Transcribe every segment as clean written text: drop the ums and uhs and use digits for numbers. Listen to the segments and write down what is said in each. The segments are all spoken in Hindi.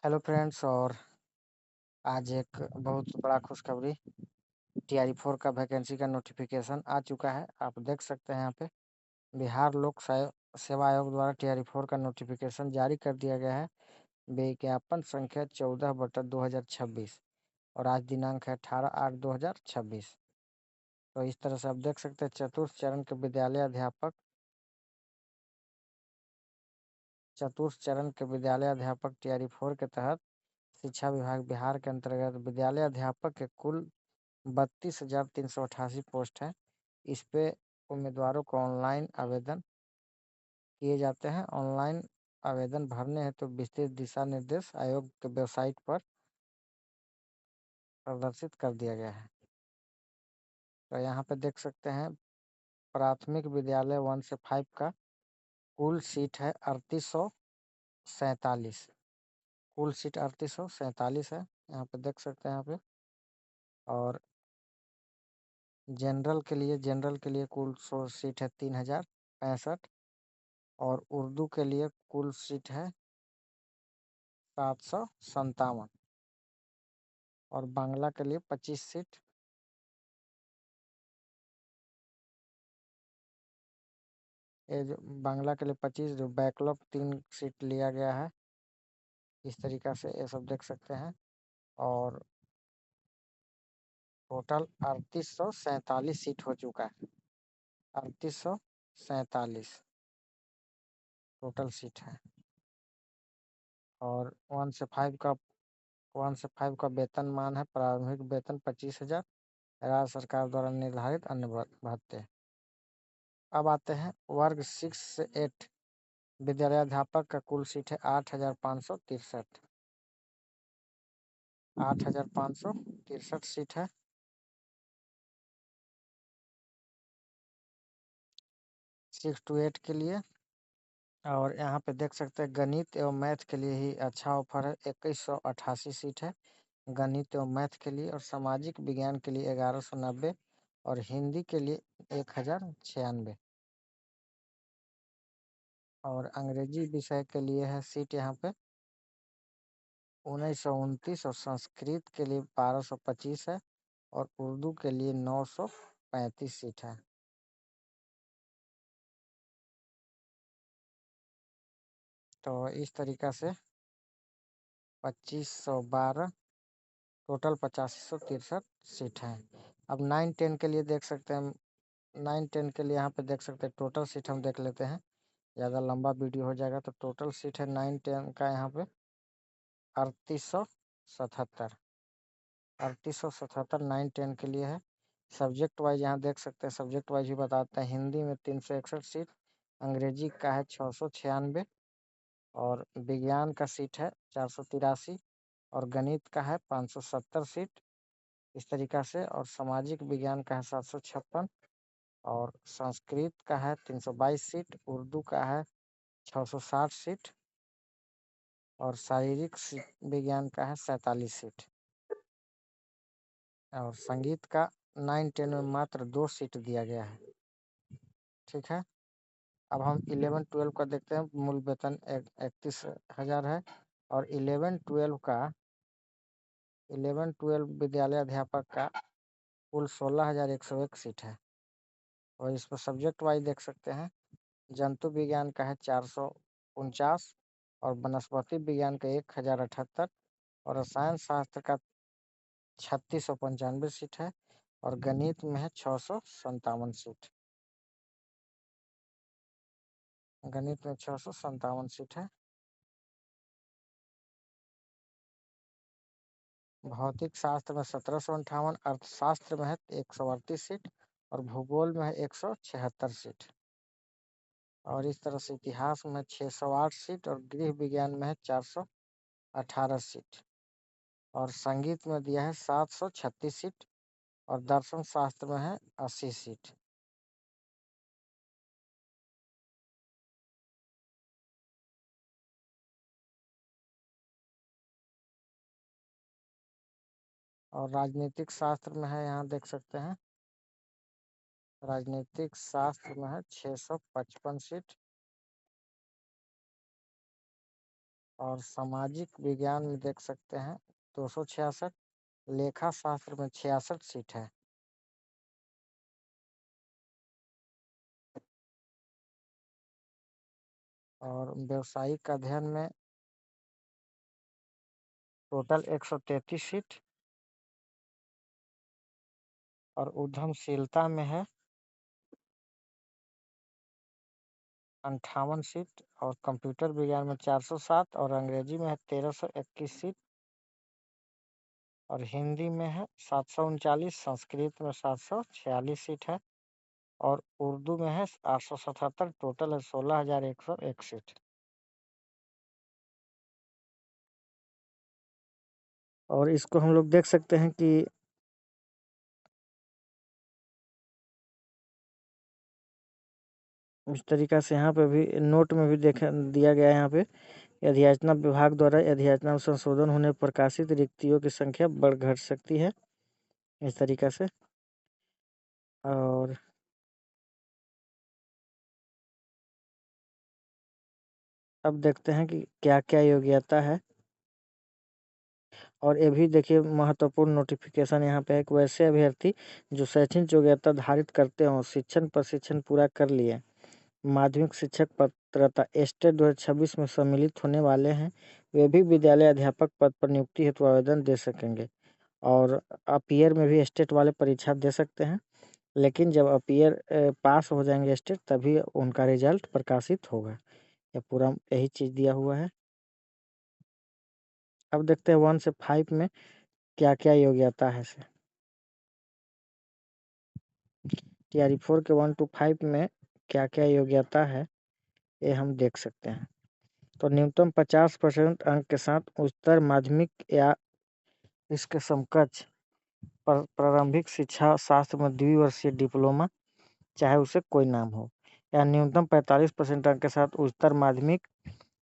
Hello friends. और आज एक बहुत बड़ा खुशखबरी टीआरई 4 का वैकेंसी का नोटिफिकेशन आ चुका है। आप देख सकते हैं यहाँ पे बिहार लोक सेवा आयोग द्वारा टीआरई 4 का नोटिफिकेशन जारी कर दिया गया है। विज्ञापन संख्या 14/2026 और आज दिनांक है 18/8/2026। तो इस तरह से आप देख सकते हैं चतुर्थ चरण के विद्यालय अध्यापक टीआरई 4 के तहत शिक्षा विभाग बिहार के अंतर्गत विद्यालय अध्यापक के कुल 32,388 पोस्ट हैं। इस पे उम्मीदवारों को ऑनलाइन आवेदन किए जाते हैं। ऑनलाइन आवेदन भरने हैं तो विस्तृत दिशा निर्देश आयोग के वेबसाइट पर प्रदर्शित कर दिया गया है। तो यहाँ पे देख सकते हैं प्राथमिक विद्यालय 1 से 5 का कुल सीट है 3847। कुल सीट 3847 है, यहाँ पे देख सकते हैं यहाँ पे। और जनरल के लिए कुल सीट है 3065 और उर्दू के लिए कुल सीट है 757 और बांग्ला के लिए 25 सीट। ये जो बांग्ला के लिए 25, जो बैकलॉग 3 सीट लिया गया है। इस तरीका से ये सब देख सकते हैं। और टोटल 3847 सीट हो चुका है। 3847 टोटल सीट है। और 1 से 5 का वेतनमान है। प्रारंभिक वेतन 25,000, राज्य सरकार द्वारा निर्धारित अन्य भत्ते। अब आते हैं वर्ग 6 से 8 विद्यालय अध्यापक का कुल सीट है 8,563। 8,563 सीट है। 6 to 8 के लिए। और यहाँ पे देख सकते हैं गणित एवं मैथ के लिए ही अच्छा ऑफर है। 2188 सीट है गणित एवं मैथ के लिए। और सामाजिक विज्ञान के लिए 1190 और हिंदी के लिए 1096। और अंग्रेजी विषय के लिए है सीट यहाँ पे 1929 और संस्कृत के लिए 1225 है और उर्दू के लिए 935 सीट है। तो इस तरीका से 2512 टोटल 8563 सीट है। अब 9-10 के लिए देख सकते हैं। 9-10 के लिए यहाँ पे देख सकते हैं टोटल सीट हम देख लेते हैं, ज़्यादा लंबा वीडियो हो जाएगा। तो टोटल सीट है 9-10 का यहाँ पे 3877। 3877 9-10 के लिए है। सब्जेक्ट वाइज यहाँ देख सकते हैं, सब्जेक्ट वाइज भी बताते हैं। हिंदी में 361 सीट, अंग्रेजी का है 696 और विज्ञान का सीट है 483 और गणित का है 570 सीट इस तरीका से। और सामाजिक विज्ञान का है 756 और संस्कृत का है 322 सीट, उर्दू का है 660 सीट और शारीरिक विज्ञान का है 47 सीट। और संगीत का 9-10 में मात्र 2 सीट दिया गया है। ठीक है। अब हम 11-12 का देखते हैं। मूल वेतन 31,000 है और 11-12 विद्यालय अध्यापक का कुल 16,101 सीट है। और इस पर सब्जेक्ट वाइज देख सकते हैं। जंतु विज्ञान का है 449 और वनस्पति विज्ञान का 1,078 और रसायन शास्त्र का 3,695 सीट है और गणित में है 657 सीट। गणित में 657 सीट है। भौतिक शास्त्र में 1758, अर्थशास्त्र में है 138 सीट और भूगोल में है 176 सीट। और इस तरह से इतिहास में 608 सीट और गृह विज्ञान में है 418 सीट और संगीत में दिया है 736 सीट और दर्शन शास्त्र में है 80 सीट। और राजनीतिक शास्त्र में है, यहाँ देख सकते हैं राजनीतिक शास्त्र में है 655 सीट और सामाजिक विज्ञान में देख सकते हैं 266, लेखा शास्त्र में 66 सीट है। और व्यवसायिक अध्ययन में टोटल 133 सीट और उद्यमशीलता में है 58 सीट और कंप्यूटर विज्ञान में 407 और अंग्रेजी में है 1321 सीट और हिंदी में है 739, संस्कृत में 746 सीट है और उर्दू में है 877, टोटल है 16,101 सीट। और इसको हम लोग देख सकते हैं कि इस तरीका से यहाँ पे भी नोट में भी देखा दिया गया है। यहाँ पे अध्याचना विभाग द्वारा अध्याचना में संशोधन होने पर प्रकाशित रिक्तियों की संख्या बढ़ घट सकती है इस तरीका से। और अब देखते हैं कि क्या क्या योग्यता है। और ये भी देखिए महत्वपूर्ण नोटिफिकेशन यहाँ पे है कि वैसे अभ्यर्थी जो शैक्षणिक योग्यता धारित करते हों, शिक्षण प्रशिक्षण पूरा कर लिए, माध्यमिक शिक्षक पात्रता एस्टेट 2026 में सम्मिलित होने वाले हैं, वे भी विद्यालय अध्यापक पद पर नियुक्ति हेतु आवेदन दे सकेंगे। और अपीयर में भी स्टेट वाले परीक्षा दे सकते हैं, लेकिन जब अपीयर पास हो जाएंगे स्टेट तभी उनका रिजल्ट प्रकाशित होगा। ये पूरा यही चीज़ दिया हुआ है। अब देखते हैं 1 से 5 में क्या क्या योग्यता है। तैयारी 4 के 1 to 5 में क्या क्या योग्यता है ये हम देख सकते हैं। तो न्यूनतम 50% अंक के साथ उच्चतर माध्यमिक या इसके समकक्ष प्रारंभिक शिक्षा शास्त्र में द्विवर्षीय डिप्लोमा, चाहे उसे कोई नाम हो, या न्यूनतम 45% अंक के साथ उच्चतर माध्यमिक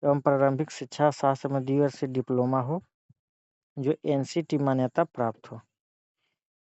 एवं प्रारंभिक शिक्षा शास्त्र में द्विवर्षीय डिप्लोमा हो जो एनसीटी मान्यता प्राप्त हो।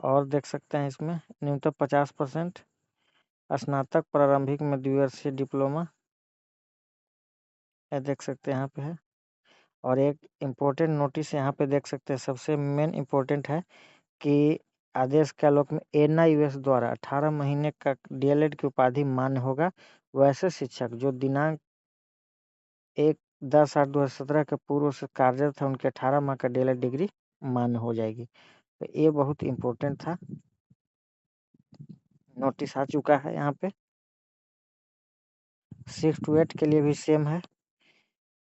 और देख सकते हैं इसमें न्यूनतम 50% स्नातक प्रारंभिक में द्विवर्षीय डिप्लोमा, यह देख सकते हैं यहाँ पे है। और एक इम्पोर्टेंट नोटिस यहाँ पे देख सकते हैं, सबसे मेन इम्पोर्टेंट है कि आदेश के आलोक में एनआईयूएस द्वारा 18 महीने का डीएलएड की उपाधि मान्य होगा। वैसे शिक्षक जो दिनांक 1/10/2017 के पूर्व से कार्यरत है उनके 18 माह का डीएलएड डिग्री मान्य हो जाएगी। तो ये बहुत इम्पोर्टेंट था, नोटिस आ चुका है यहाँ पे। 6 to 8 के लिए भी सेम है।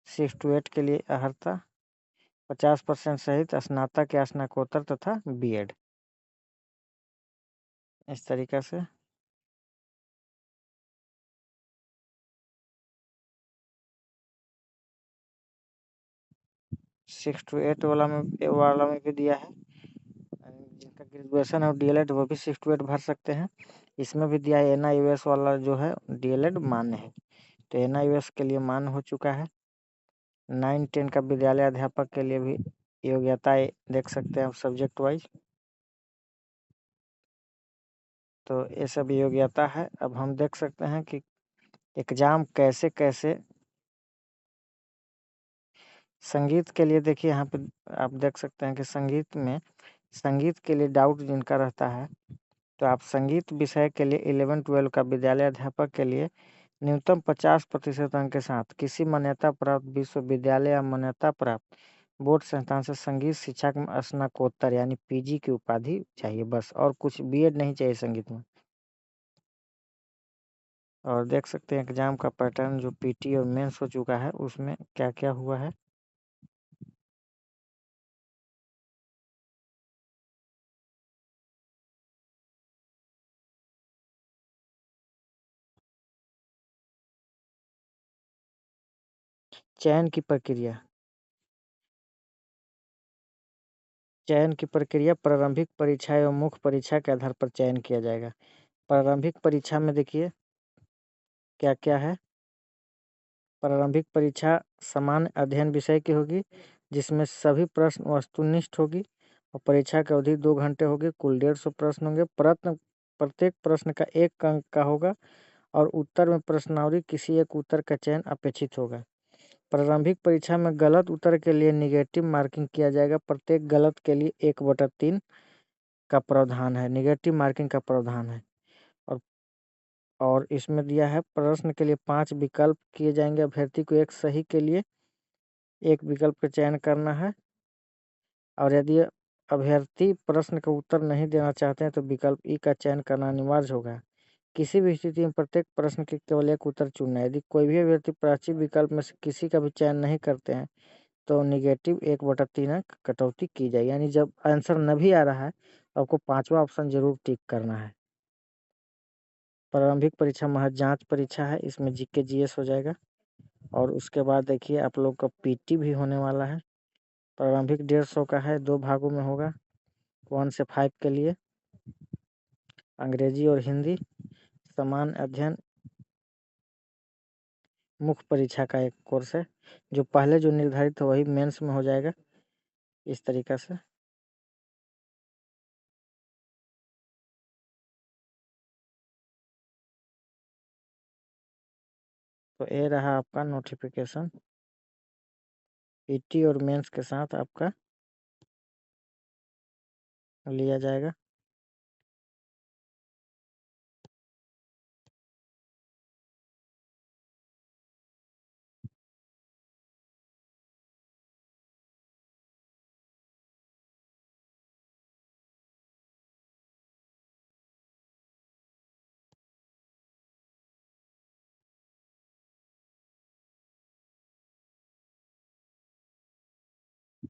6 to 8 के लिए अर्हता 50% सहित स्नातक या स्नाकोत्तर तथा बीएड, इस तरीका से। सिक्स टू एट वाला में भी दिया है, जिनका ग्रेजुएशन और डीएलएड वो भी 6 to 8 भर सकते हैं। इसमें भी दिया है एनआईयूएस वाला जो है डीएलएड मान्य है, तो एनआईयूएस के लिए मान्य हो चुका है। 9-10 का विद्यालय अध्यापक के लिए भी योग्यताएं देख सकते हैं सब्जेक्ट वाइज। तो ये सब योग्यता है। अब हम देख सकते हैं कि एग्जाम कैसे कैसे। संगीत के लिए देखिए यहाँ पे आप देख सकते हैं कि संगीत के लिए डाउट जिनका रहता है तो आप संगीत विषय के लिए 11-12 का विद्यालय अध्यापक के लिए न्यूनतम 50% अंक के साथ किसी मान्यता प्राप्त विश्वविद्यालय या मान्यता प्राप्त बोर्ड संस्थान से संगीत शिक्षा में स्नाकोत्तर यानी पीजी की उपाधि चाहिए बस, और कुछ बीएड नहीं चाहिए संगीत में। और देख सकते हैं एग्जाम का पैटर्न जो पीटी और मेंस हो चुका है उसमें क्या क्या हुआ है। चयन की प्रक्रिया प्रारंभिक परीक्षा एवं मुख्य परीक्षा के आधार पर चयन किया जाएगा। प्रारंभिक परीक्षा में देखिए क्या क्या है। प्रारंभिक परीक्षा सामान्य अध्ययन विषय की होगी, जिसमें सभी प्रश्न वस्तुनिष्ठ होगी और परीक्षा की अवधि 2 घंटे होगी। कुल 150 प्रश्न होंगे। प्रत्येक प्रश्न का 1 अंक का होगा और उत्तर में प्रश्नावली किसी एक उत्तर का चयन अपेक्षित होगा। प्रारंभिक परीक्षा में गलत उत्तर के लिए निगेटिव मार्किंग किया जाएगा। प्रत्येक गलत के लिए 1/3 का प्रावधान है, निगेटिव मार्किंग का प्रावधान है। और इसमें दिया है प्रश्न के लिए 5 विकल्प किए जाएंगे। अभ्यर्थी को एक सही के लिए एक विकल्प का चयन करना है, और यदि अभ्यर्थी प्रश्न का उत्तर नहीं देना चाहते हैं तो विकल्प ई का चयन करना अनिवार्य होगा। किसी भी स्थिति में प्रत्येक प्रश्न के केवल एक उत्तर चुनना है। यदि कोई भी अभ्यर्थी प्राचीन विकल्प में से किसी का भी चयन नहीं करते हैं तो निगेटिव 1/3 अंक कटौती की जाएगी। यानी जब आंसर न भी आ रहा है तो आपको 5वां ऑप्शन जरूर टिक करना है। प्रारंभिक परीक्षा महज जांच परीक्षा है, इसमें जीके जीएस हो जाएगा। और उसके बाद देखिए आप लोग का पीटी भी होने वाला है। प्रारंभिक 150 का है, 2 भागों में होगा, 1 से 5 के लिए। अंग्रेजी और हिंदी समान अध्ययन मुख्य परीक्षा का एक कोर्स है। जो पहले जो निर्धारित है वही मेंस में हो जाएगा इस तरीका से। तो ये रहा आपका नोटिफिकेशन, पीटी और मेंस के साथ आपका लिया जाएगा।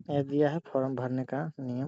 ये दिया है फॉर्म भरने का नियम।